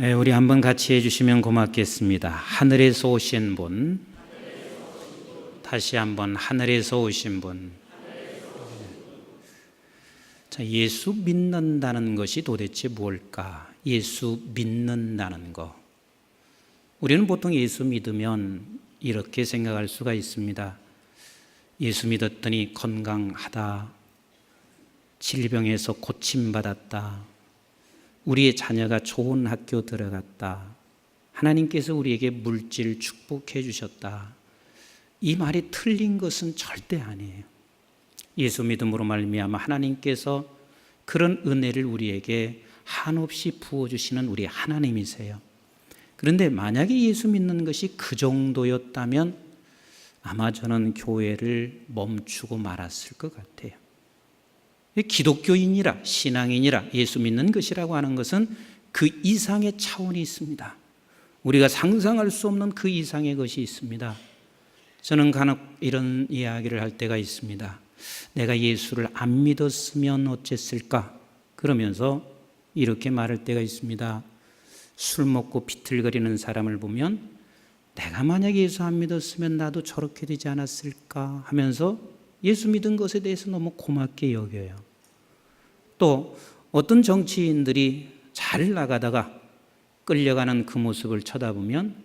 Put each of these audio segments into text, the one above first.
우리 한번 같이 해주시면 고맙겠습니다. 하늘에서 오신 분, 다시 한번 하늘에서 오신 분. 자, 예수 믿는다는 것이 도대체 뭘까? 예수 믿는다는 거. 우리는 보통 예수 믿으면 이렇게 생각할 수가 있습니다. 예수 믿었더니 건강하다, 질병에서 고침받았다, 우리의 자녀가 좋은 학교 들어갔다, 하나님께서 우리에게 물질 축복해 주셨다. 이 말이 틀린 것은 절대 아니에요. 예수 믿음으로 말미암아 하나님께서 그런 은혜를 우리에게 한없이 부어주시는 우리 하나님이세요. 그런데 만약에 예수 믿는 것이 그 정도였다면 아마 저는 교회를 멈추고 말았을 것 같아요. 기독교인이라, 신앙인이라, 예수 믿는 것이라고 하는 것은 그 이상의 차원이 있습니다. 우리가 상상할 수 없는 그 이상의 것이 있습니다. 저는 간혹 이런 이야기를 할 때가 있습니다. 내가 예수를 안 믿었으면 어쨌을까? 그러면서 이렇게 말할 때가 있습니다. 술 먹고 비틀거리는 사람을 보면 내가 만약 예수 안 믿었으면 나도 저렇게 되지 않았을까 하면서 예수 믿은 것에 대해서 너무 고맙게 여겨요. 또 어떤 정치인들이 잘 나가다가 끌려가는 그 모습을 쳐다보면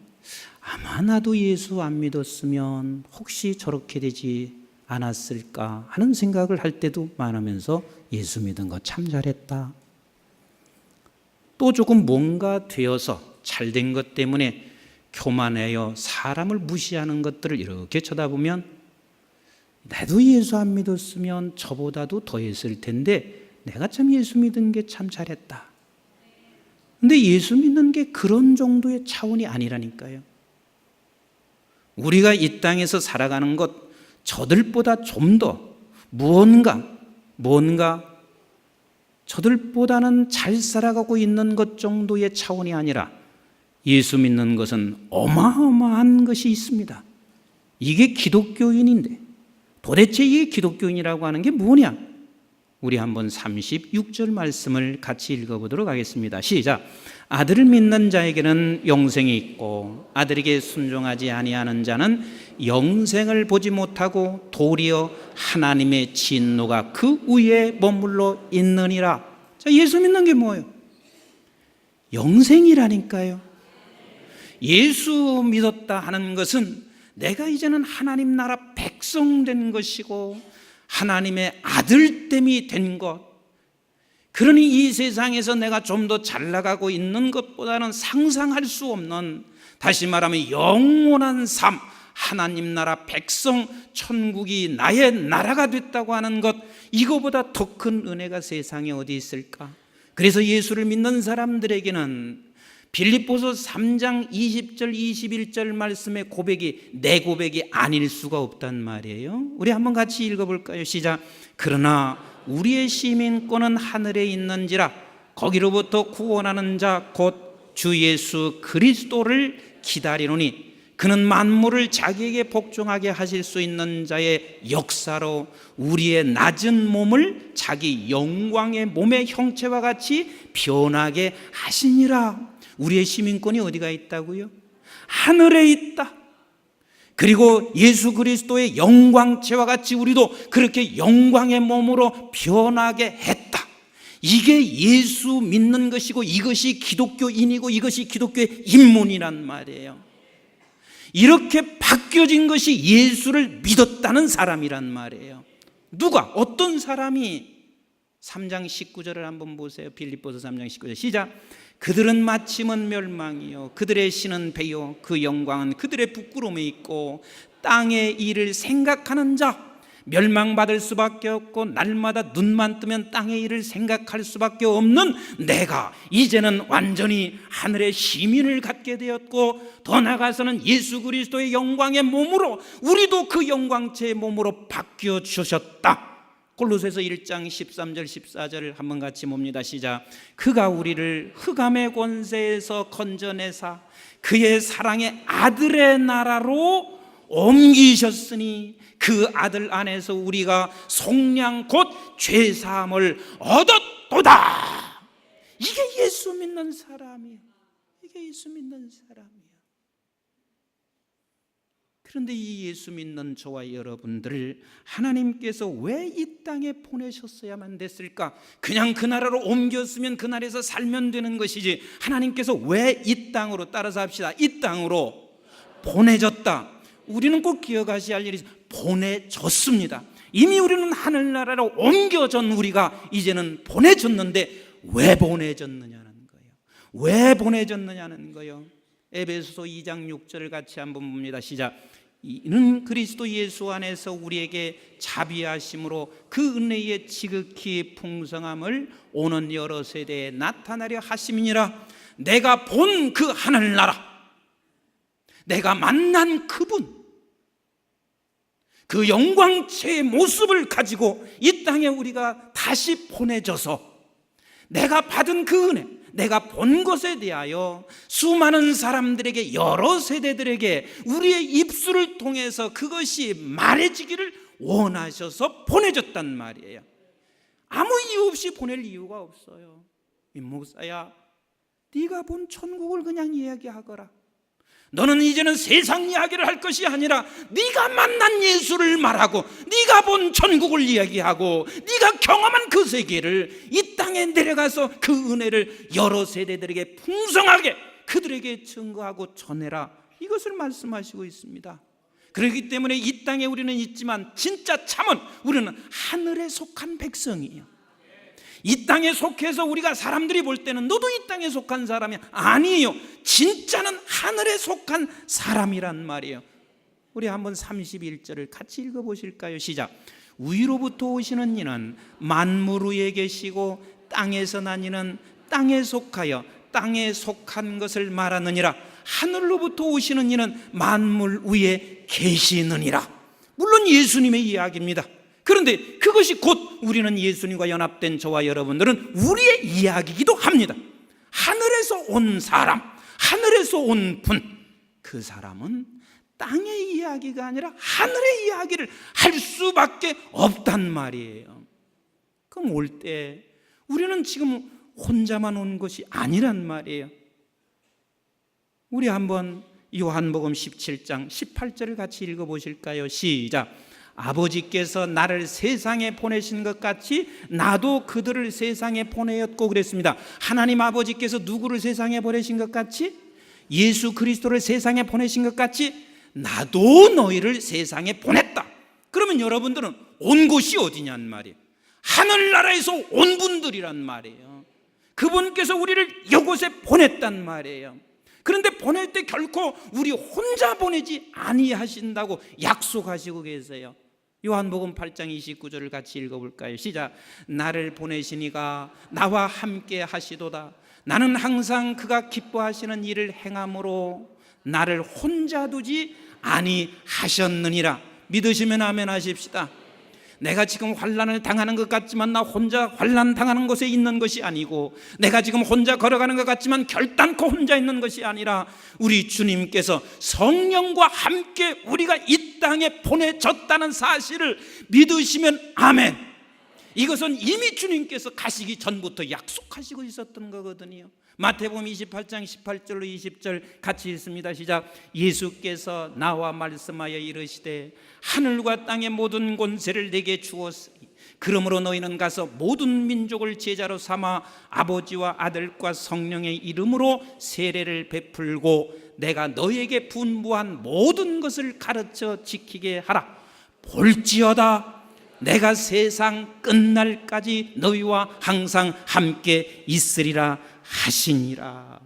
아마 나도 예수 안 믿었으면 혹시 저렇게 되지 않았을까 하는 생각을 할 때도 많으면서 예수 믿은 거 참 잘했다. 또 조금 뭔가 되어서 잘된 것 때문에 교만해요, 사람을 무시하는 것들을 이렇게 쳐다보면 나도 예수 안 믿었으면 저보다도 더 했을 텐데 내가 참 예수 믿은 게 참 잘했다. 근데 예수 믿는 게 그런 정도의 차원이 아니라니까요. 우리가 이 땅에서 살아가는 것, 저들보다 좀 더 무언가 저들보다는 잘 살아가고 있는 것 정도의 차원이 아니라 예수 믿는 것은 어마어마한 것이 있습니다. 이게 기독교인인데 도대체 이게 기독교인이라고 하는 게 뭐냐? 우리 한번 36절 말씀을 같이 읽어보도록 하겠습니다. 시작. 아들을 믿는 자에게는 영생이 있고 아들에게 순종하지 아니하는 자는 영생을 보지 못하고 도리어 하나님의 진노가 그 위에 머물러 있느니라. 자, 예수 믿는 게 뭐예요? 영생이라니까요. 예수 믿었다 하는 것은 내가 이제는 하나님 나라 백성 된 것이고 하나님의 아들됨이 된 것. 그러니 이 세상에서 내가 좀 더 잘 나가고 있는 것보다는 상상할 수 없는, 다시 말하면 영원한 삶, 하나님 나라 백성, 천국이 나의 나라가 됐다고 하는 것, 이거보다 더 큰 은혜가 세상에 어디 있을까? 그래서 예수를 믿는 사람들에게는 빌립보서 3장 20절 21절 말씀의 고백이 내 고백이 아닐 수가 없단 말이에요. 우리 한번 같이 읽어볼까요? 시작. 그러나 우리의 시민권은 하늘에 있는지라 거기로부터 구원하는 자 곧 주 예수 그리스도를 기다리노니 그는 만물을 자기에게 복종하게 하실 수 있는 자의 역사로 우리의 낮은 몸을 자기 영광의 몸의 형체와 같이 변하게 하시니라. 우리의 시민권이 어디가 있다고요? 하늘에 있다. 그리고 예수 그리스도의 영광체와 같이 우리도 그렇게 영광의 몸으로 변하게 했다. 이게 예수 믿는 것이고 이것이 기독교인이고 이것이 기독교의 인문이란 말이에요. 이렇게 바뀌어진 것이 예수를 믿었다는 사람이란 말이에요. 누가? 어떤 사람이? 3장 19절을 한번 보세요. 빌립보서 3장 19절 시작. 그들은 마침은 멸망이요 그들의 신은 배요 그 영광은 그들의 부끄러움에 있고 땅의 일을 생각하는 자, 멸망받을 수밖에 없고 날마다 눈만 뜨면 땅의 일을 생각할 수밖에 없는 내가 이제는 완전히 하늘의 시민을 갖게 되었고 더 나아가서는 예수 그리스도의 영광의 몸으로 우리도 그 영광체의 몸으로 바뀌어 주셨다. 골로새서 1장 13절 14절을 한번 같이 봅니다. 시작. 그가 우리를 흑암의 권세에서 건져내사 그의 사랑의 아들의 나라로 옮기셨으니 그 아들 안에서 우리가 속량 곧 죄사함을 얻었도다. 이게 예수 믿는 사람이에요. 이게 예수 믿는 사람이야. 그런데 이 예수 믿는 저와 여러분들을 하나님께서 왜 이 땅에 보내셨어야만 됐을까? 그냥 그 나라로 옮겼으면 그 나라에서 살면 되는 것이지, 하나님께서 왜 이 땅으로, 따라서 합시다, 이 땅으로 보내졌다. 우리는 꼭 기억하셔야 할 일이, 보내졌습니다. 이미 우리는 하늘나라로 옮겨진 우리가 이제는 보내졌는데 왜 보내졌느냐는 거예요. 왜 보내졌느냐는 거예요. 에베소서 2장 6절을 같이 한번 봅니다. 시작. 이는 그리스도 예수 안에서 우리에게 자비하심으로 그 은혜의 지극히 풍성함을 오는 여러 세대에 나타나려 하심이니라. 내가 본 그 하늘나라, 내가 만난 그분, 그 영광체의 모습을 가지고 이 땅에 우리가 다시 보내져서 내가 받은 그 은혜, 내가 본 것에 대하여 수많은 사람들에게, 여러 세대들에게 우리의 입술을 통해서 그것이 말해지기를 원하셔서 보내졌단 말이에요. 아무 이유 없이 보낼 이유가 없어요. 이 목사야, 네가 본 천국을 그냥 이야기하거라. 너는 이제는 세상 이야기를 할 것이 아니라 네가 만난 예수를 말하고 네가 본 천국을 이야기하고 네가 경험한 그 세계를 이 땅에 내려가서 그 은혜를 여러 세대들에게 풍성하게 그들에게 증거하고 전해라. 이것을 말씀하시고 있습니다. 그렇기 때문에 이 땅에 우리는 있지만 진짜 참은 우리는 하늘에 속한 백성이에요. 이 땅에 속해서 우리가 사람들이 볼 때는 너도 이 땅에 속한 사람이 아니에요. 진짜는 하늘에 속한 사람이란 말이에요. 우리 한번 31절을 같이 읽어보실까요? 시작. 위로부터 오시는 이는 만물 위에 계시고 땅에서 난 이는 땅에 속하여 땅에 속한 것을 말하느니라. 하늘로부터 오시는 이는 만물 위에 계시느니라. 물론 예수님의 이야기입니다. 그런데 그것이 곧 우리는 예수님과 연합된 저와 여러분들은 우리의 이야기이기도 합니다. 하늘에서 온 사람, 하늘에서 온 분, 그 사람은 땅의 이야기가 아니라 하늘의 이야기를 할 수밖에 없단 말이에요. 그럼 올 때 우리는 지금 혼자만 온 것이 아니란 말이에요. 우리 한번 요한복음 17장 18절을 같이 읽어보실까요? 시작. 아버지께서 나를 세상에 보내신 것 같이 나도 그들을 세상에 보내었고 그랬습니다. 하나님 아버지께서 누구를 세상에 보내신 것 같이? 예수 그리스도를 세상에 보내신 것 같이 나도 너희를 세상에 보냈다. 그러면 여러분들은 온 곳이 어디냔 말이에요. 하늘나라에서 온 분들이란 말이에요. 그분께서 우리를 이곳에 보냈단 말이에요. 그런데 보낼 때 결코 우리 혼자 보내지 아니하신다고 약속하시고 계세요. 요한복음 8장 29절을 같이 읽어볼까요? 시작. 나를 보내시니가 나와 함께 하시도다. 나는 항상 그가 기뻐하시는 일을 행함으로 나를 혼자 두지 아니하셨느니라. 믿으시면 아멘 하십시다. 내가 지금 환난을 당하는 것 같지만 나 혼자 환난 당하는 곳에 있는 것이 아니고, 내가 지금 혼자 걸어가는 것 같지만 결단코 혼자 있는 것이 아니라 우리 주님께서 성령과 함께 우리가 이 땅에 보내졌다는 사실을 믿으시면 아멘. 이것은 이미 주님께서 가시기 전부터 약속하시고 있었던 거거든요. 마태복음 28장 18절로 20절 같이 읽습니다. 시작. 예수께서 나와 말씀하여 이르시되 하늘과 땅의 모든 권세를 내게 주었으니 그러므로 너희는 가서 모든 민족을 제자로 삼아 아버지와 아들과 성령의 이름으로 세례를 베풀고 내가 너희에게 분부한 모든 것을 가르쳐 지키게 하라. 볼지어다 내가 세상 끝날까지 너희와 항상 함께 있으리라 하시니라.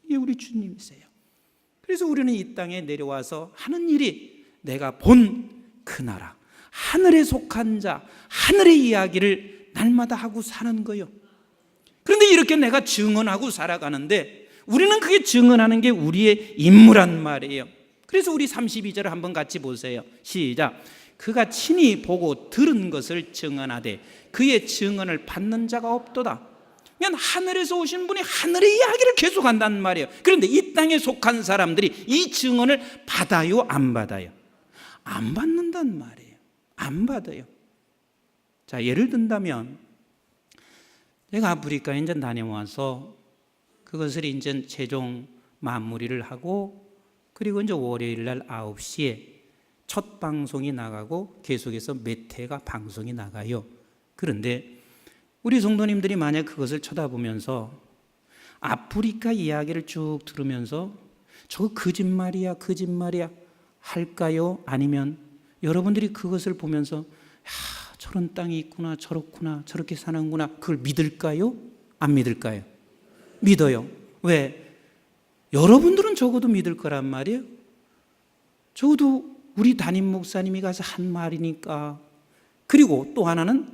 이게 우리 주님이세요. 그래서 우리는 이 땅에 내려와서 하는 일이 내가 본 그 나라, 하늘에 속한 자, 하늘의 이야기를 날마다 하고 사는 거예요. 그런데 이렇게 내가 증언하고 살아가는데 우리는 그게 증언하는 게 우리의 임무란 말이에요. 그래서 우리 32절을 한번 같이 보세요. 시작. 그가 친히 보고 들은 것을 증언하되 그의 증언을 받는 자가 없도다. 그냥 하늘에서 오신 분이 하늘의 이야기를 계속한단 말이에요. 그런데 이 땅에 속한 사람들이 이 증언을 받아요, 안 받아요? 안 받는단 말이에요. 안 받아요. 자, 예를 든다면 제가 아프리카에 이제 다녀와서 그것을 이제 최종 마무리를 하고 그리고 이제 월요일 날 9시에 첫 방송이 나가고 계속해서 몇 회가 방송이 나가요. 그런데 우리 성도님들이 만약 그것을 쳐다보면서 아프리카 이야기를 쭉 들으면서 저거 거짓말이야 할까요? 아니면 여러분들이 그것을 보면서 저런 땅이 있구나, 저렇구나, 저렇게 사는구나, 그걸 믿을까요? 안 믿을까요? 믿어요. 왜? 여러분들은 적어도 믿을 거란 말이에요. 적어도 우리 담임 목사님이 가서 한 말이니까. 그리고 또 하나는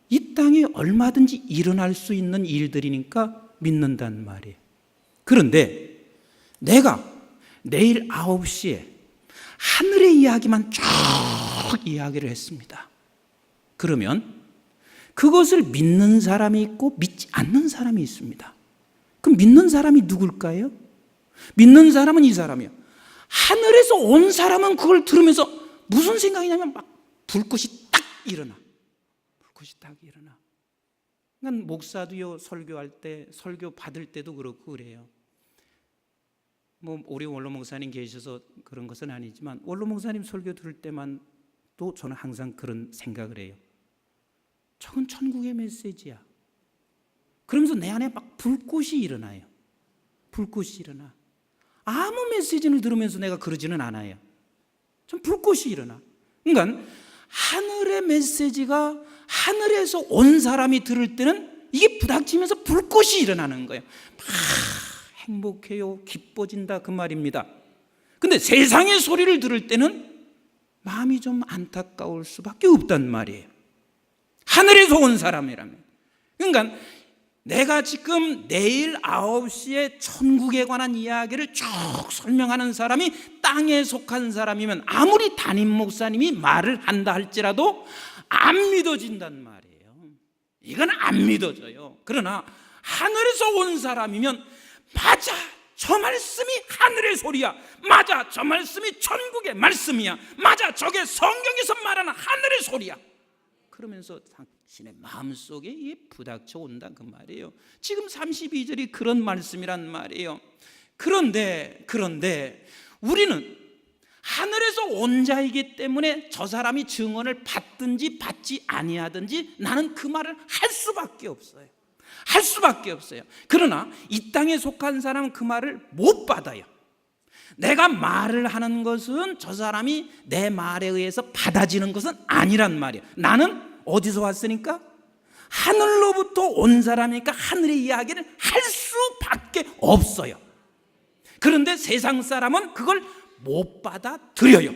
이 땅에 얼마든지 일어날 수 있는 일들이니까 믿는단 말이에요. 그런데 내가 내일 9시에 하늘의 이야기만 쭉 이야기를 했습니다. 그러면 그것을 믿는 사람이 있고 믿지 않는 사람이 있습니다. 그럼 믿는 사람이 누굴까요? 믿는 사람은 이 사람이요. 하늘에서 온 사람은 그걸 들으면서 무슨 생각이냐면 막 불꽃이 딱 일어나. 불꽃이 딱 일어나. 그러니까 목사도요, 설교할 때, 설교 받을 때도 그렇고 그래요. 뭐 우리 원로 목사님 계셔서 그런 것은 아니지만 원로 목사님 설교 들을 때만 또 저는 항상 그런 생각을 해요. 저건 천국의 메시지야. 그러면서 내 안에 막 불꽃이 일어나요. 불꽃이 일어나. 아무 메시지를 들으면서 내가 그러지는 않아요. 좀 불꽃이 일어나. 그러니까 하늘의 메시지가 하늘에서 온 사람이 들을 때는 이게 부닥치면서 불꽃이 일어나는 거예요. 막 행복해요, 기뻐진다 그 말입니다. 근데 세상의 소리를 들을 때는 마음이 좀 안타까울 수밖에 없단 말이에요. 하늘에서 온 사람이라면. 그러니까 내가 지금 내일 9시에 천국에 관한 이야기를 쭉 설명하는 사람이 땅에 속한 사람이면 아무리 담임 목사님이 말을 한다 할지라도 안 믿어진단 말이에요. 이건 안 믿어져요. 그러나 하늘에서 온 사람이면 맞아, 저 말씀이 하늘의 소리야. 맞아, 저 말씀이 천국의 말씀이야. 맞아, 저게 성경에서 말하는 하늘의 소리야. 그러면서 당신의 마음속에 이게 부닥쳐 온다 그 말이에요. 지금 32절이 그런 말씀이란 말이에요. 그런데 우리는 하늘에서 온 자이기 때문에 저 사람이 증언을 받든지 받지 아니하든지 나는 그 말을 할 수밖에 없어요. 할 수밖에 없어요. 그러나 이 땅에 속한 사람은 그 말을 못 받아요. 내가 말을 하는 것은 저 사람이 내 말에 의해서 받아지는 것은 아니란 말이에요. 나는 어디서 왔으니까? 하늘로부터 온 사람이니까 하늘의 이야기를 할 수밖에 없어요. 그런데 세상 사람은 그걸 못 받아들여요.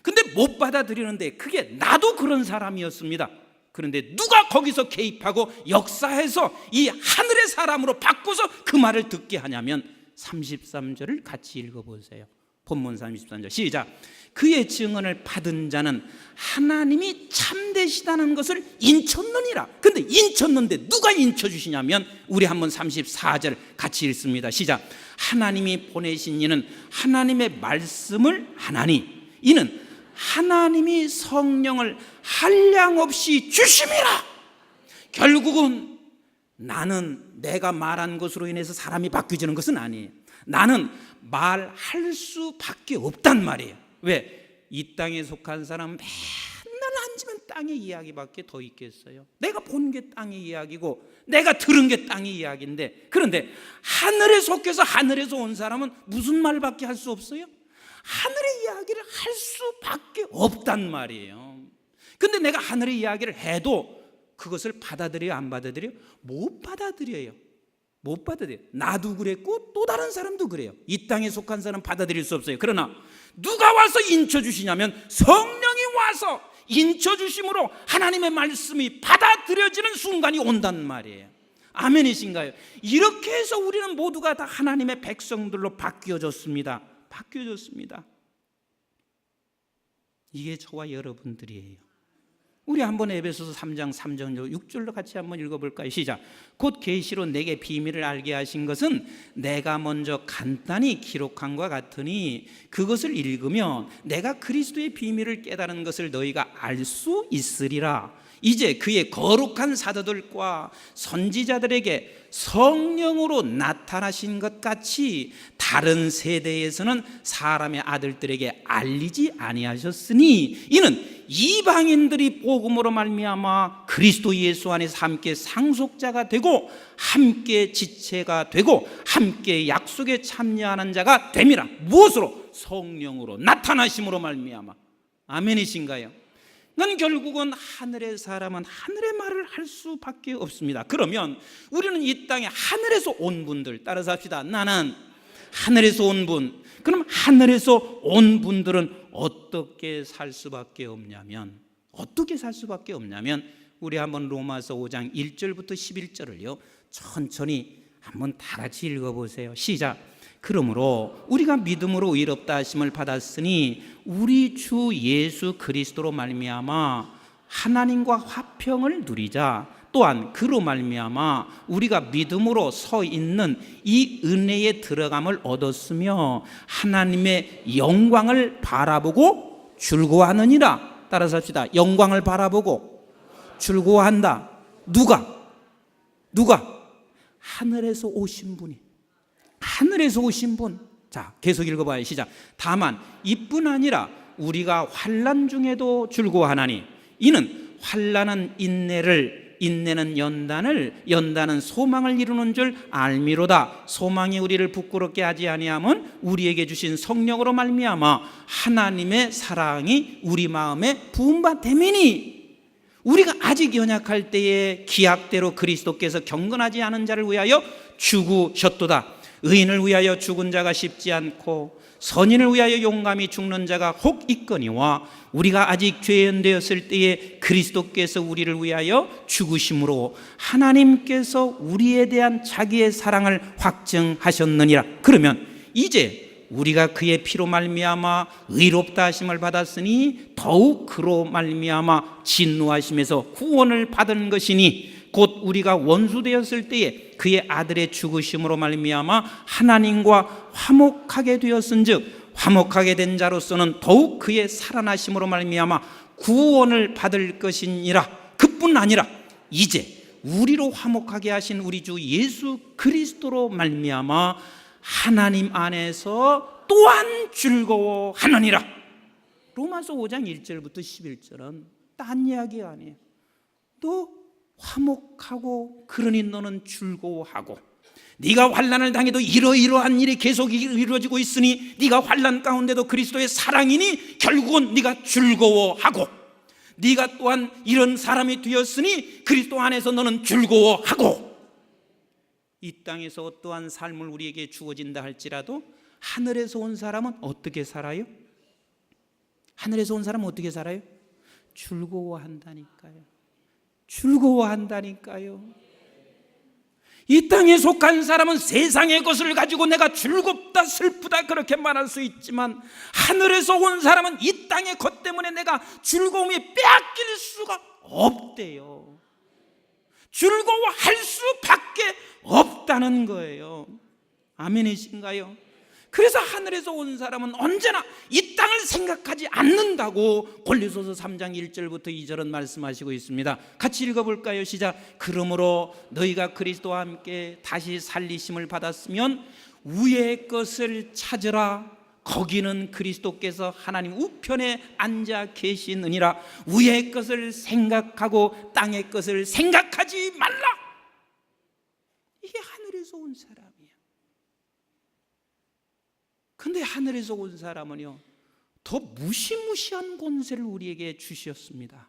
근데 못 받아들이는데 그게 나도 그런 사람이었습니다. 그런데 누가 거기서 개입하고 역사해서 이 하늘의 사람으로 바꿔서 그 말을 듣게 하냐면 33절을 같이 읽어보세요. 본문 33절 시작. 그의 증언을 받은 자는 하나님이 참되시다는 것을 인쳤느니라. 근데 인쳤는데 누가 인쳐주시냐면 우리 한번 34절 같이 읽습니다. 시작. 하나님이 보내신 이는 하나님의 말씀을 하나니 이는 하나님이 성령을 한량없이 주심이라. 결국은 나는 내가 말한 것으로 인해서 사람이 바뀌어지는 것은 아니에요. 나는 말할 수밖에 없단 말이에요. 왜? 이 땅에 속한 사람은 맨날 앉으면 땅의 이야기밖에 더 있겠어요. 내가 본 게 땅의 이야기고 내가 들은 게 땅의 이야기인데, 그런데 하늘에 속해서 하늘에서 온 사람은 무슨 말밖에 할 수 없어요? 하늘의 이야기를 할 수밖에 없단 말이에요. 근데 내가 하늘의 이야기를 해도 그것을 받아들여요, 안 받아들여요? 못 받아들여요. 못 받아들여요. 나도 그랬고 또 다른 사람도 그래요. 이 땅에 속한 사람은 받아들일 수 없어요. 그러나 누가 와서 인쳐주시냐면 성령이 와서 인쳐주심으로 하나님의 말씀이 받아들여지는 순간이 온단 말이에요. 아멘이신가요? 이렇게 해서 우리는 모두가 다 하나님의 백성들로 바뀌어졌습니다. 바뀌어졌습니다. 이게 저와 여러분들이에요. 우리 한번 에베소서 3장 3절 6절로 같이 한번 읽어볼까요? 시작. 곧 계시로 내게 비밀을 알게 하신 것은 내가 먼저 간단히 기록한 것 같으니 그것을 읽으면 내가 그리스도의 비밀을 깨달은 것을 너희가 알 수 있으리라. 이제 그의 거룩한 사도들과 선지자들에게 성령으로 나타나신 것 같이 다른 세대에서는 사람의 아들들에게 알리지 아니하셨으니 이는 이방인들이 복음으로 말미암아 그리스도 예수 안에서 함께 상속자가 되고 함께 지체가 되고 함께 약속에 참여하는 자가 됨이라. 무엇으로? 성령으로 나타나심으로 말미암아. 아멘이신가요? 난 결국은 하늘의 사람은 하늘의 말을 할 수밖에 없습니다. 그러면 우리는 이 땅에 하늘에서 온 분들 따라서 합시다. 나는 하늘에서 온 분. 그럼 하늘에서 온 분들은 어떻게 살 수밖에 없냐면 우리 한번 로마서 5장 1절부터 11절을요 천천히 한번 다 같이 읽어보세요. 시작. 그러므로 우리가 믿음으로 의롭다 하심을 받았으니 우리 주 예수 그리스도로 말미암아 하나님과 화평을 누리자. 또한 그로 말미암아 우리가 믿음으로 서 있는 이 은혜에 들어감을 얻었으며 하나님의 영광을 바라보고 즐거워하느니라. 따라서 합시다. 영광을 바라보고 즐거워한다. 누가? 하늘에서 오신 분이. 하늘에서 오신 분. 자, 계속 읽어봐요. 시작. 다만 이뿐 아니라 우리가 환난 중에도 즐거워하나니 이는 환난은 인내는 연단은 소망을 이루는 줄 알미로다. 소망이 우리를 부끄럽게 하지 아니함은 우리에게 주신 성령으로 말미암아 하나님의 사랑이 우리 마음에 부음바 됨이니 우리가 아직 연약할 때에 기약대로 그리스도께서 경건하지 않은 자를 위하여 죽으셨도다. 의인을 위하여 죽은 자가 쉽지 않고 선인을 위하여 용감히 죽는 자가 혹 있거니와 우리가 아직 죄인되었을 때에 그리스도께서 우리를 위하여 죽으심으로 하나님께서 우리에 대한 자기의 사랑을 확증하셨느니라. 그러면 이제 우리가 그의 피로 말미암아 의롭다 하심을 받았으니 더욱 그로 말미암아 진노하심에서 구원을 받은 것이니 곧 우리가 원수 되었을 때에 그의 아들의 죽으심으로 말미암아 하나님과 화목하게 되었은즉 화목하게 된 자로서는 더욱 그의 살아나심으로 말미암아 구원을 받을 것이니라. 그뿐 아니라 이제 우리로 화목하게 하신 우리 주 예수 그리스도로 말미암아 하나님 안에서 또한 즐거워하느니라. 로마서 5장 1절부터 11절은 딴 이야기 아니에요. 너 화목하고 그러니 너는 즐거워하고 네가 환난을 당해도 이러이러한 일이 계속 이루어지고 있으니 네가 환난 가운데도 그리스도의 사랑이니 결국은 네가 즐거워하고 네가 또한 이런 사람이 되었으니 그리스도 안에서 너는 즐거워하고 이 땅에서 어떠한 삶을 우리에게 주어진다 할지라도 하늘에서 온 사람은 어떻게 살아요? 하늘에서 온 사람은 어떻게 살아요? 즐거워한다니까요. 이 땅에 속한 사람은 세상의 것을 가지고 내가 즐겁다 슬프다 그렇게 말할 수 있지만 하늘에서 온 사람은 이 땅의 것 때문에 내가 즐거움이 빼앗길 수가 없대요. 즐거워할 수밖에 없다는 거예요. 아멘이신가요? 그래서 하늘에서 온 사람은 언제나 이 땅을 생각하지 않는다고 골로새서 3장 1절부터 2절은 말씀하시고 있습니다. 같이 읽어볼까요? 시작. 그러므로 너희가 그리스도와 함께 다시 살리심을 받았으면 위의 것을 찾으라. 거기는 그리스도께서 하나님 우편에 앉아 계시느니라. 위의 것을 생각하고 땅의 것을 생각하지 말라. 이게 하늘에서 온 사람이야. 근데 하늘에서 온 사람은요 더 무시무시한 권세를 우리에게 주셨습니다.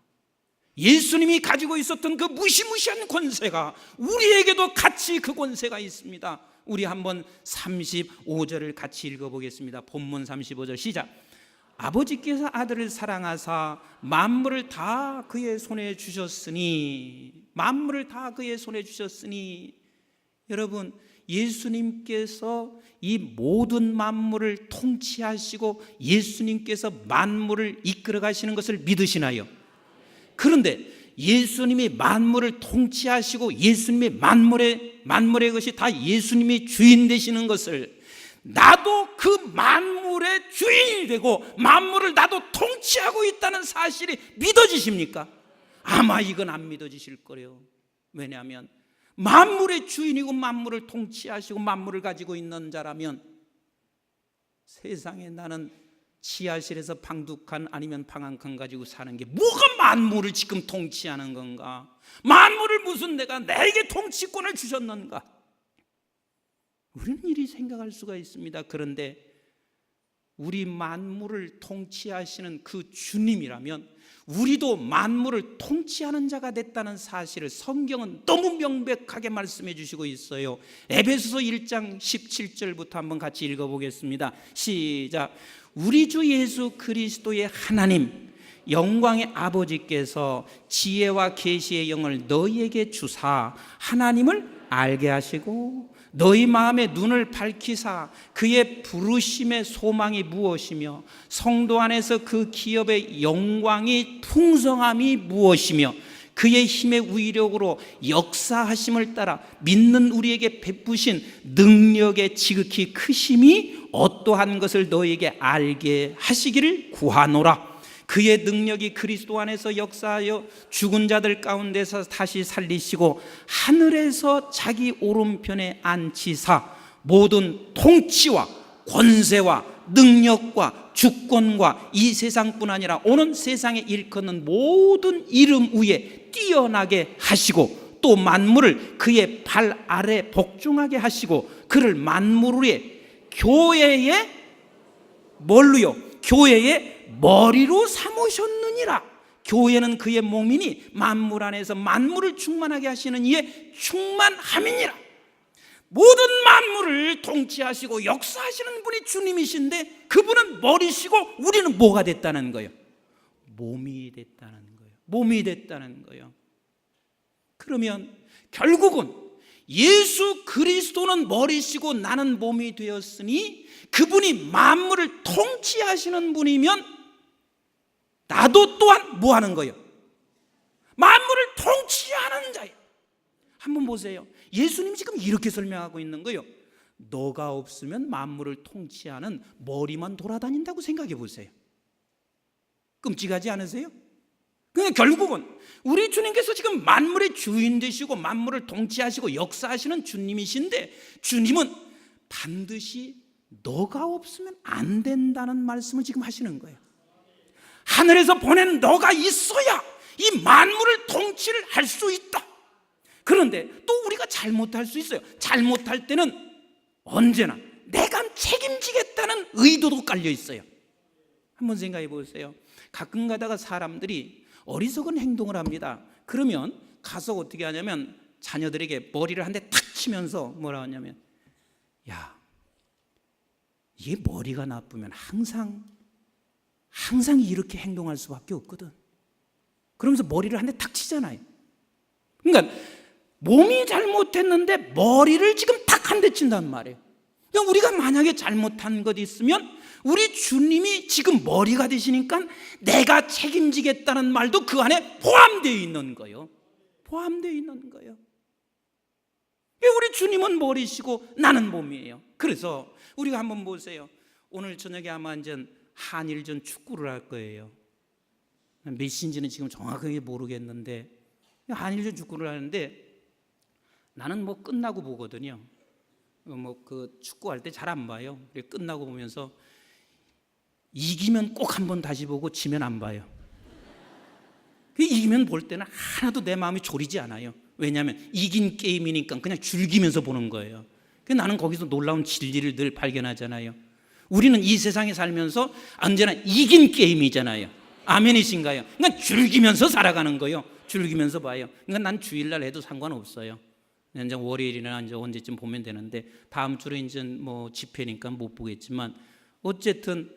예수님이 가지고 있었던 그 무시무시한 권세가 우리에게도 같이 그 권세가 있습니다. 우리 한번 35절을 같이 읽어보겠습니다. 본문 35절 시작. 아버지께서 아들을 사랑하사 만물을 다 그의 손에 주셨으니 여러분 예수님께서 이 모든 만물을 통치하시고 예수님께서 만물을 이끌어 가시는 것을 믿으시나요? 그런데 예수님이 만물을 통치하시고 예수님의 만물의 것이 다 예수님이 주인 되시는 것을 나도 그 만물의 주인이 되고 만물을 나도 통치하고 있다는 사실이 믿어지십니까? 아마 이건 안 믿어지실 거예요. 왜냐하면 만물의 주인이고 만물을 통치하시고 만물을 가지고 있는 자라면 세상에 나는 지하실에서 방두칸 아니면 방 한 칸 가지고 사는 게 뭐가 만물을 지금 통치하는 건가? 만물을 무슨 내가 내게 통치권을 주셨는가? 우리는 이리 생각할 수가 있습니다. 그런데 우리 만물을 통치하시는 그 주님이라면 우리도 만물을 통치하는 자가 됐다는 사실을 성경은 너무 명백하게 말씀해 주시고 있어요. 에베소서 1장 17절부터 한번 같이 읽어보겠습니다. 시작. 우리 주 예수 그리스도의 하나님 영광의 아버지께서 지혜와 계시의 영을 너희에게 주사 하나님을 알게 하시고 너희 마음의 눈을 밝히사 그의 부르심의 소망이 무엇이며 성도 안에서 그 기업의 영광이 풍성함이 무엇이며 그의 힘의 위력으로 역사하심을 따라 믿는 우리에게 베푸신 능력의 지극히 크심이 어떠한 것을 너희에게 알게 하시기를 구하노라. 그의 능력이 그리스도 안에서 역사하여 죽은 자들 가운데서 다시 살리시고 하늘에서 자기 오른편에 앉히사 모든 통치와 권세와 능력과 주권과 이 세상뿐 아니라 오는 세상에 일컫는 모든 이름 위에 뛰어나게 하시고 또 만물을 그의 발 아래 복종하게 하시고 그를 만물 위에 교회의 뭘로요? 교회의 머리로 삼으셨느니라. 교회는 그의 몸이니 만물 안에서 만물을 충만하게 하시는 이의 충만함이니라. 모든 만물을 통치하시고 역사하시는 분이 주님이신데 그분은 머리시고 우리는 뭐가 됐다는 거예요? 몸이 됐다는 거예요. 몸이 됐다는 거예요. 그러면 결국은 예수 그리스도는 머리시고 나는 몸이 되었으니 그분이 만물을 통치하시는 분이면 나도 또한 뭐 하는 거예요? 만물을 통치하는 자예요. 한번 보세요. 예수님이 지금 이렇게 설명하고 있는 거예요. 너가 없으면 만물을 통치하는 머리만 돌아다닌다고 생각해 보세요. 끔찍하지 않으세요? 그러니까 결국은 우리 주님께서 지금 만물의 주인 되시고 만물을 통치하시고 역사하시는 주님이신데 주님은 반드시 너가 없으면 안 된다는 말씀을 지금 하시는 거예요. 하늘에서 보낸 너가 있어야 이 만물을 통치를 할 수 있다. 그런데 또 우리가 잘못할 수 있어요. 잘못할 때는 언제나 내가 책임지겠다는 의도도 깔려 있어요. 한번 생각해 보세요. 가끔 가다가 사람들이 어리석은 행동을 합니다. 그러면 가서 어떻게 하냐면 자녀들에게 머리를 한 대 탁 치면서 뭐라 하냐면 야, 얘 머리가 나쁘면 항상 이렇게 행동할 수밖에 없거든. 그러면서 머리를 한 대 탁 치잖아요. 그러니까 몸이 잘못했는데 머리를 지금 탁 한 대 친단 말이에요. 그러니까 우리가 만약에 잘못한 것 있으면 우리 주님이 지금 머리가 되시니까 내가 책임지겠다는 말도 그 안에 포함되어 있는 거예요. 포함되어 있는 거예요. 우리 주님은 머리시고 나는 몸이에요. 그래서 우리가 한번 보세요. 오늘 저녁에 아마 이제 한일전 축구를 할 거예요. 몇 시인지는 지금 정확하게 모르겠는데 한일전 축구를 하는데 나는 뭐 끝나고 보거든요. 뭐 그 축구할 때 잘 안 봐요. 끝나고 보면서 이기면 꼭 한번 다시 보고 지면 안 봐요. 이기면 볼 때는 하나도 내 마음이 졸이지 않아요. 왜냐하면 이긴 게임이니까 그냥 즐기면서 보는 거예요. 나는 거기서 놀라운 진리를 늘 발견하잖아요. 우리는 이 세상에 살면서 언제나 이긴 게임이잖아요. 아멘이신가요? 그러니까 즐기면서 살아가는 거예요. 즐기면서 봐요. 그러니까 난 주일날 해도 상관없어요. 이제 월요일이나 이제 언제쯤 보면 되는데 다음 주로 이제 뭐 집회니까 못 보겠지만 어쨌든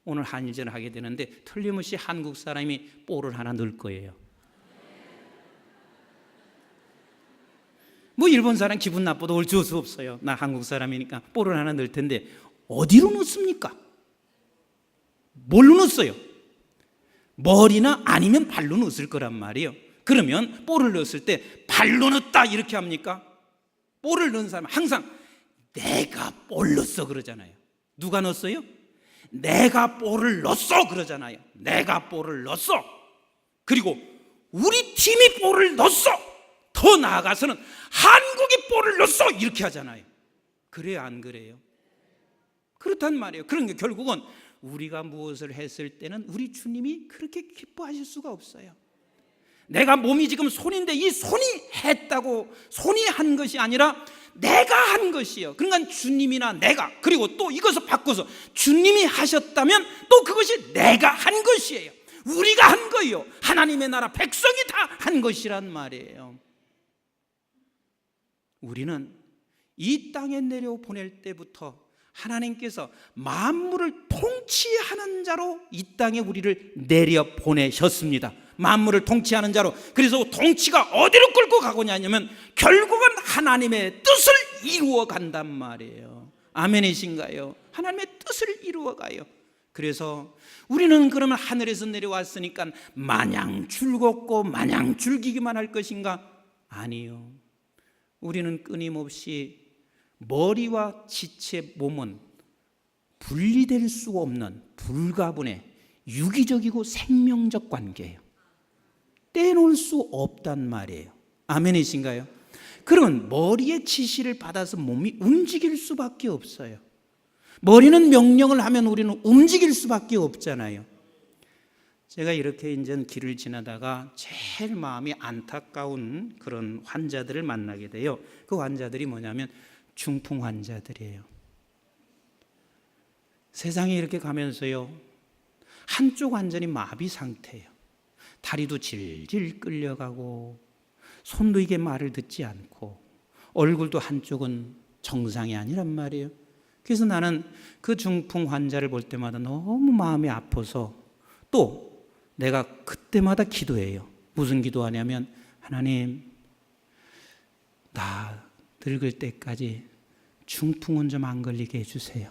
오늘 한일전을 하게 되는데 틀림없이 한국 사람이 볼을 하나 넣을 거예요. 뭐 일본 사람 기분 나빠도 어쩔 수 없어요. 나 한국 사람이니까 볼을 하나 넣을 텐데 어디로 넣습니까? 뭘로 넣었어요? 머리나 아니면 발로 넣었을 거란 말이에요. 그러면 볼을 넣었을 때 발로 넣었다 이렇게 합니까? 볼을 넣은 사람은 항상 내가 볼 넣었어 그러잖아요. 누가 넣었어요? 내가 볼을 넣었어 그러잖아요. 내가 볼을 넣었어. 그리고 우리 팀이 볼을 넣었어. 더 나아가서는 한국이 볼을 넣었어. 이렇게 하잖아요. 그래요, 안 그래요? 그렇단 말이에요. 그러니까 결국은 우리가 무엇을 했을 때는 우리 주님이 그렇게 기뻐하실 수가 없어요. 내가 몸이 지금 손인데 이 손이 했다고 손이 한 것이 아니라 내가 한 것이요. 그러니까 주님이나 내가, 그리고 또 이것을 바꿔서 주님이 하셨다면 또 그것이 내가 한 것이에요. 우리가 한 거예요. 하나님의 나라 백성이 다 한 것이란 말이에요. 우리는 이 땅에 내려보낼 때부터 하나님께서 만물을 통치하는 자로 이 땅에 우리를 내려보내셨습니다. 만물을 통치하는 자로. 그래서 통치가 어디로 끌고 가고냐 하면 결국은 하나님의 뜻을 이루어 간단 말이에요. 아멘이신가요? 하나님의 뜻을 이루어 가요. 그래서 우리는 그러면 하늘에서 내려왔으니까 마냥 즐겁고 마냥 즐기기만 할 것인가? 아니요. 우리는 끊임없이 머리와 지체 몸은 분리될 수 없는 불가분의 유기적이고 생명적 관계예요. 떼놓을 수 없단 말이에요. 아멘이신가요? 그러면 머리의 지시를 받아서 몸이 움직일 수밖에 없어요. 머리는 명령을 하면 우리는 움직일 수밖에 없잖아요. 제가 이렇게 이제 길을 지나다가 제일 마음이 안타까운 그런 환자들을 만나게 돼요. 그 환자들이 뭐냐면 중풍 환자들이에요. 세상에 이렇게 가면서요, 한쪽 완전히 마비 상태예요. 다리도 질질 끌려가고 손도 이게 말을 듣지 않고 얼굴도 한쪽은 정상이 아니란 말이에요. 그래서 나는 그 중풍 환자를 볼 때마다 너무 마음이 아파서 또 내가 그때마다 기도해요. 무슨 기도하냐면 하나님, 나 늙을 때까지 중풍은 좀 안 걸리게 해주세요.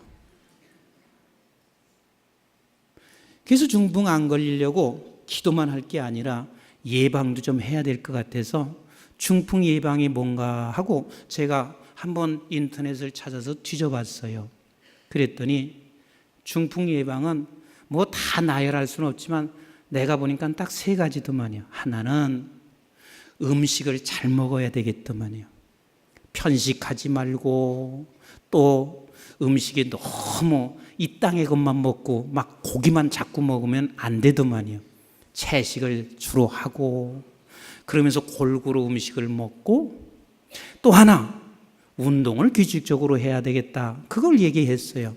그래서 중풍 안 걸리려고 기도만 할 게 아니라 예방도 좀 해야 될 것 같아서 중풍 예방이 뭔가 하고 제가 한번 인터넷을 찾아서 뒤져봤어요. 그랬더니 중풍 예방은 뭐 다 나열할 수는 없지만 내가 보니까 딱 3가지더만요. 하나는 음식을 잘 먹어야 되겠더만요. 편식하지 말고 또 음식이 너무 이 땅의 것만 먹고 막 고기만 자꾸 먹으면 안 되더만요. 채식을 주로 하고 그러면서 골고루 음식을 먹고 또 하나 운동을 규칙적으로 해야 되겠다. 그걸 얘기했어요.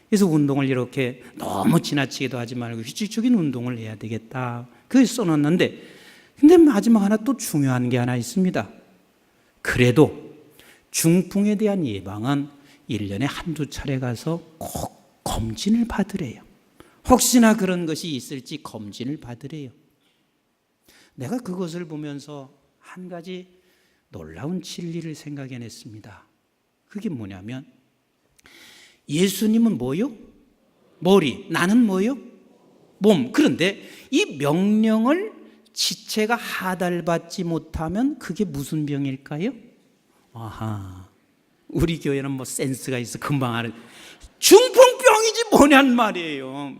그래서 운동을 이렇게 너무 지나치게도 하지 말고 규칙적인 운동을 해야 되겠다. 그걸 써놨는데 근데 마지막 하나 또 중요한 게 하나 있습니다. 그래도 중풍에 대한 예방은 1년에 한두 차례 가서 꼭 검진을 받으래요. 혹시나 그런 것이 있을지 검진을 받으래요. 내가 그것을 보면서 한 가지 놀라운 진리를 생각해냈습니다. 그게 뭐냐면 예수님은 뭐요? 머리. 나는 뭐요? 몸. 그런데 이 명령을 지체가 하달받지 못하면 그게 무슨 병일까요? 아하, 우리 교회는 뭐 센스가 있어 금방 알아. 중풍병이지 뭐냔 말이에요.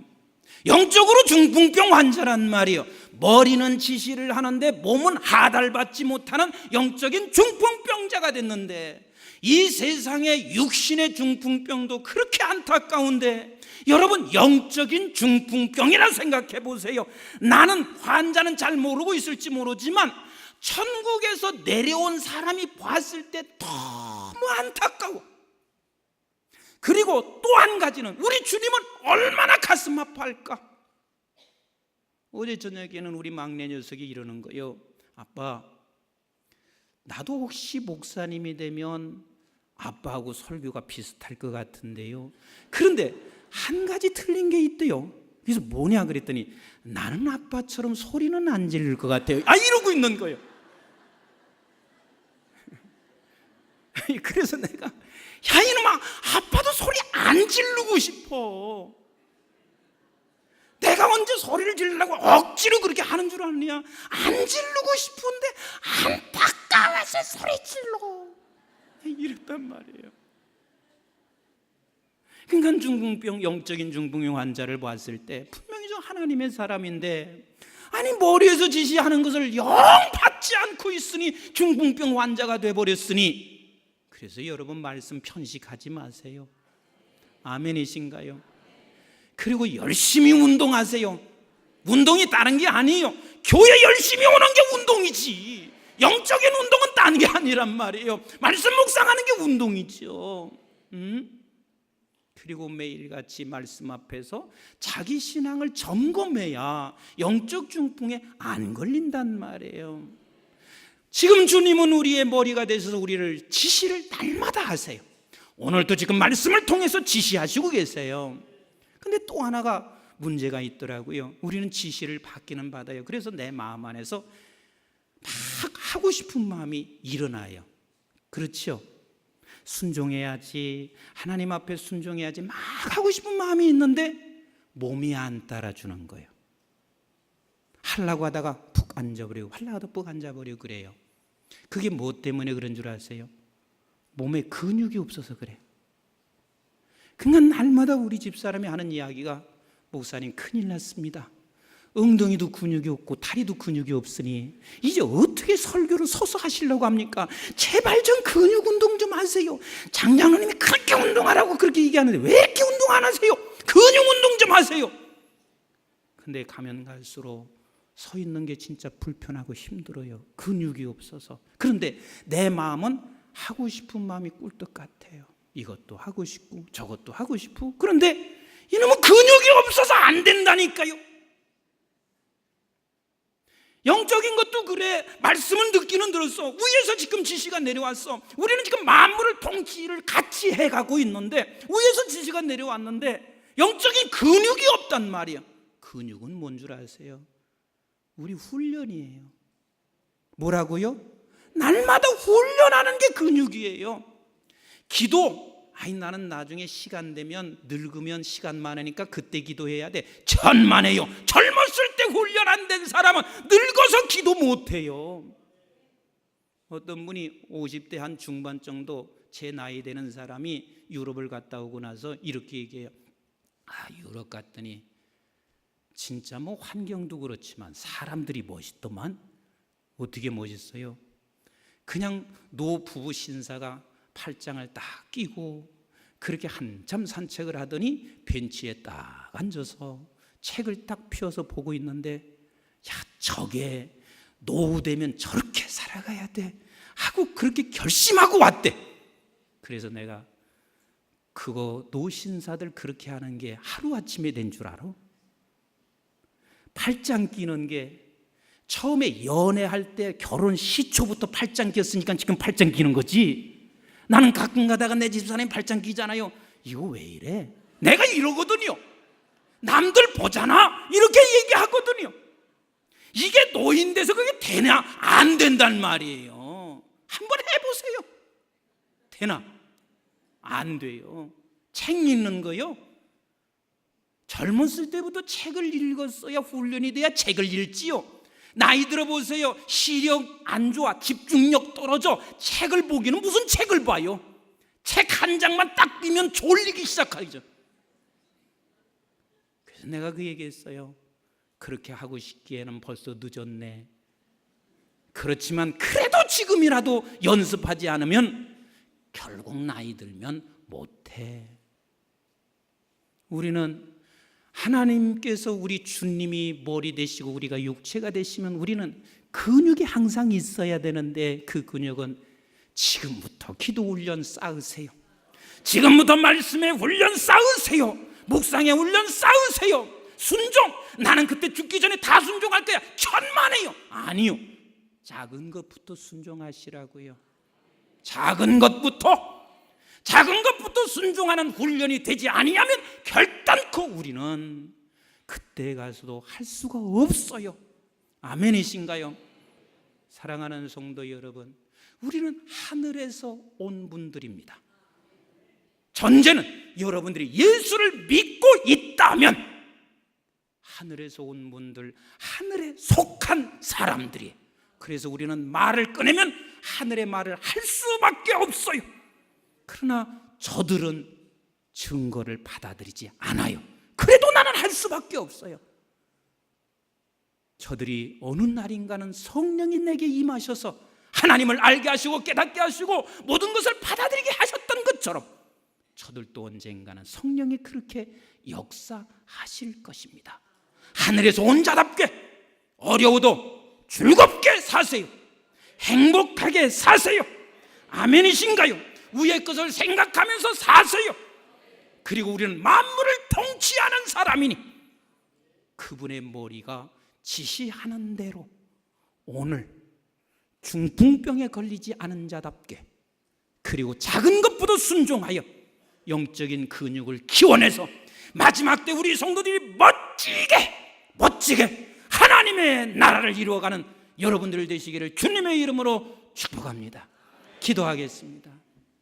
영적으로 중풍병 환자란 말이에요. 머리는 지시를 하는데 몸은 하달받지 못하는 영적인 중풍병자가 됐는데 이 세상의 육신의 중풍병도 그렇게 안타까운데 여러분 영적인 중풍병이라 생각해 보세요. 나는 환자는 잘 모르고 있을지 모르지만 천국에서 내려온 사람이 봤을 때 너무 안타까워. 그리고 또 한 가지는 우리 주님은 얼마나 가슴 아파할까. 어제 저녁에는 우리 막내 녀석이 이러는 거예요. 아빠, 나도 혹시 목사님이 되면 아빠하고 설교가 비슷할 것 같은데요. 그런데 한 가지 틀린 게 있대요. 그래서 뭐냐 그랬더니 나는 아빠처럼 소리는 안 지를 것 같아요. 이러고 있는 거예요. 그래서 내가 야 이놈아, 아빠도 소리 안 지르고 싶어. 내가 언제 소리를 지르려고 억지로 그렇게 하는 줄 아느냐. 안 지르고 싶은데 안타까워서 소리 질러. 이랬단 말이에요. 그러니까 중풍병, 영적인 중풍병 환자를 봤을 때 분명히 저 하나님의 사람인데 아니 머리에서 지시하는 것을 영 받지 않고 있으니 중풍병 환자가 돼버렸으니, 그래서 여러분 말씀 편식하지 마세요. 아멘이신가요? 그리고 열심히 운동하세요. 운동이 다른 게 아니에요. 교회 열심히 오는 게 운동이지, 영적인 운동은 딴 게 아니란 말이에요. 말씀 묵상하는 게 운동이죠. 그리고 매일같이 말씀 앞에서 자기 신앙을 점검해야 영적 중풍에 안 걸린단 말이에요. 지금 주님은 우리의 머리가 되셔서 우리를 지시를 날마다 하세요. 오늘도 지금 말씀을 통해서 지시하시고 계세요. 근데 또 하나가 문제가 있더라고요. 우리는 지시를 받기는 받아요. 그래서 내 마음 안에서 막 하고 싶은 마음이 일어나요. 그렇죠? 순종해야지, 하나님 앞에 순종해야지 막 하고 싶은 마음이 있는데 몸이 안 따라주는 거예요. 하려고 하다가 푹 앉아버리고, 하려고 하다가 푹 앉아버리고 그래요. 그게 뭐 때문에 그런 줄 아세요? 몸에 근육이 없어서 그래요. 그러니까 날마다 우리 집사람이 하는 이야기가, 목사님 큰일 났습니다. 엉덩이도 근육이 없고 다리도 근육이 없으니 이제 어떻게 설교를 서서 하시려고 합니까? 제발 좀 근육 운동 좀 하세요. 장장로님이 그렇게 운동하라고 그렇게 얘기하는데 왜 이렇게 운동 안 하세요? 근육 운동 좀 하세요. 근데 가면 갈수록 서 있는 게 진짜 불편하고 힘들어요. 근육이 없어서. 그런데 내 마음은 하고 싶은 마음이 꿀떡 같아요. 이것도 하고 싶고 저것도 하고 싶고. 그런데 이놈은 근육이 없어서 안 된다니까요. 영적인 것도 그래. 말씀을 듣기는 들었어. 위에서 지금 지시가 내려왔어. 우리는 지금 만물을 통치를 같이 해가고 있는데, 위에서 지시가 내려왔는데 영적인 근육이 없단 말이야. 근육은 뭔 줄 아세요? 우리 훈련이에요. 뭐라고요? 날마다 훈련하는 게 근육이에요. 기도, 아이 나는 나중에 시간 되면, 늙으면 시간 많으니까 그때 기도해야 돼. 천만에요. 젊었을 때 훈련 안 된 사람은 늙어서 기도 못해요. 어떤 분이 50대 한 중반 정도 제 나이 되는 사람이 유럽을 갔다 오고 나서 이렇게 얘기해요. 유럽 갔더니 진짜 뭐 환경도 그렇지만 사람들이 멋있더만. 어떻게 멋있어요? 그냥 노부부 신사가 팔짱을 딱 끼고 그렇게 한참 산책을 하더니 벤치에 딱 앉아서 책을 딱 펴서 보고 있는데, 야, 저게 노후 되면 저렇게 살아가야 돼 하고 그렇게 결심하고 왔대. 그래서 내가 그거 노신사들 그렇게 하는 게 하루아침에 된 줄 알아? 팔짱 끼는 게 처음에 연애할 때 결혼 시초부터 팔짱 꼈으니까 지금 팔짱 끼는 거지. 나는 가끔 가다가 내 집사람이 팔짱 끼잖아요. 이거 왜 이래? 내가 이러거든요. 남들 보잖아 이렇게 얘기하거든요. 이게 노인 돼서 그게 되냐? 안 된단 말이에요. 한번 해보세요. 되나? 안 돼요. 책 읽는 거요, 젊었을 때부터 책을 읽었어야 훈련이 돼야 책을 읽지요. 나이 들어보세요. 시력 안 좋아, 집중력 떨어져. 책을 보기는 무슨 책을 봐요. 책 한 장만 딱 띄면 졸리기 시작하죠. 그래서 내가 그 얘기했어요. 그렇게 하고 싶기에는 벌써 늦었네. 그렇지만 그래도 지금이라도 연습하지 않으면 결국 나이 들면 못해. 우리는 하나님께서 우리 주님이 머리 되시고 우리가 육체가 되시면 우리는 근육이 항상 있어야 되는데, 그 근육은 지금부터 기도 훈련 쌓으세요. 지금부터 말씀의 훈련 쌓으세요. 묵상의 훈련 쌓으세요. 순종, 나는 그때 죽기 전에 다 순종할 거야. 천만에요. 아니요, 작은 것부터 순종하시라고요. 작은 것부터 순종하는 훈련이 되지 아니하면 결단코 우리는 그때 가서도 할 수가 없어요. 아멘이신가요? 사랑하는 성도 여러분, 우리는 하늘에서 온 분들입니다. 전제는 여러분들이 예수를 믿고 있다면 하늘에서 온 분들, 하늘에 속한 사람들이. 그래서 우리는 말을 꺼내면 하늘의 말을 할 수밖에 없어요. 그러나 저들은 증거를 받아들이지 않아요. 그래도 나는 할 수밖에 없어요. 저들이 어느 날인가는 성령이 내게 임하셔서 하나님을 알게 하시고 깨닫게 하시고 모든 것을 받아들이게 하셨던 것처럼 저들도 언젠가는 성령이 그렇게 역사하실 것입니다. 하늘에서 온 자답게 어려워도 즐겁게 사세요. 행복하게 사세요. 아멘이신가요? 위의 것을 생각하면서 사세요. 그리고 우리는 만물을 통치하는 사람이니 그분의 머리가 지시하는 대로 오늘 중풍병에 걸리지 않은 자답게, 그리고 작은 것보다 순종하여 영적인 근육을 키워내서 마지막 때 우리 성도들이 멋지게 하나님의 나라를 이루어가는 여러분들 되시기를 주님의 이름으로 축복합니다. 기도하겠습니다.